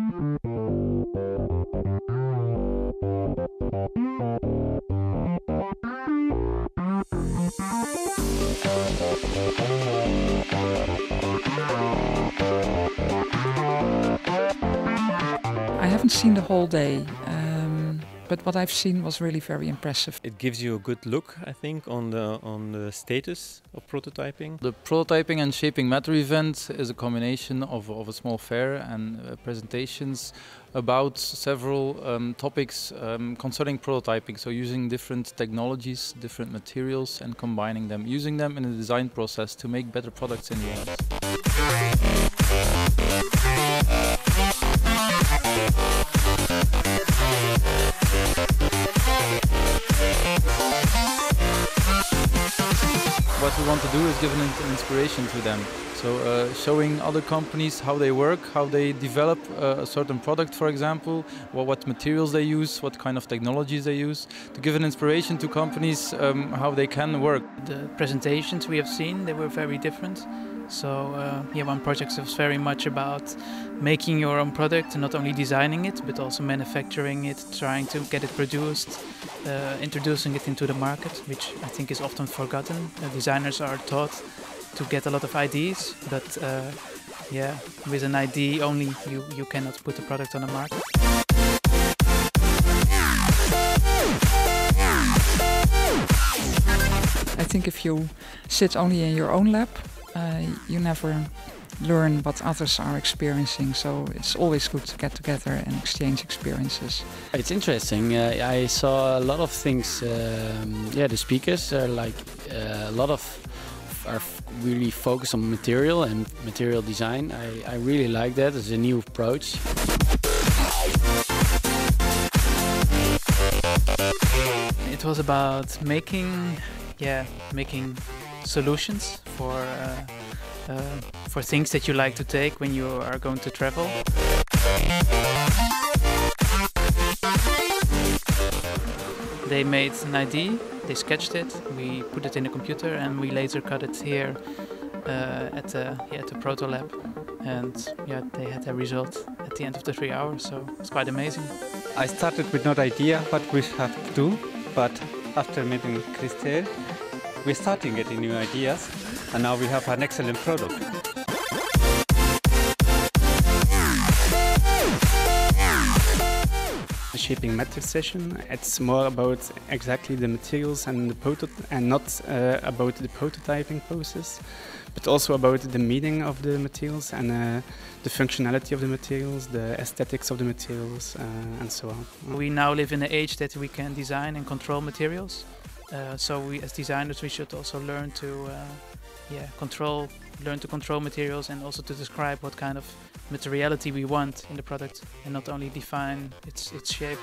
I haven't seen the whole day, but what I've seen was really very impressive. It gives you a good look, I think, on the status of prototyping. The prototyping and shaping matter event is a combination of a small fair and presentations about several topics concerning prototyping. So using different technologies, different materials, and combining them, using them in the design process to make better products in the end. What we want to do is give an inspiration to them. So showing other companies how they work, how they develop a certain product, for example, what materials they use, what kind of technologies they use, to give an inspiration to companies how they can work. The presentations we have seen, they were very different. So one project was very much about making your own product and not only designing it, but also manufacturing it, trying to get it produced, introducing it into the market, which I think is often forgotten. Designers are taught to get a lot of ideas, but with an idea only you cannot put a product on the market. I think if you sit only in your own lab, you never learn what others are experiencing, so it's always good to get together and exchange experiences. It's interesting. I saw a lot of things. The speakers are a lot of are really focused on material and material design. I really like that as a new approach. It was about making solutions for things that you like to take when you are going to travel. They made an idea, they sketched it, we put it in a computer, and we later cut it here at the Proto Lab. And they had a result at the end of the 3 hours, so it's quite amazing. I started with no idea what we have to do, but after meeting Christel, we're starting getting new ideas, and now we have an excellent product. The shaping matter session, it's more about exactly the materials and not about the prototyping process, but also about the meaning of the materials and the functionality of the materials, the aesthetics of the materials, and so on. We now live in an age that we can design and control materials. So we, as designers, we should also learn to control materials and also to describe what kind of materiality we want in the product and not only define its shape.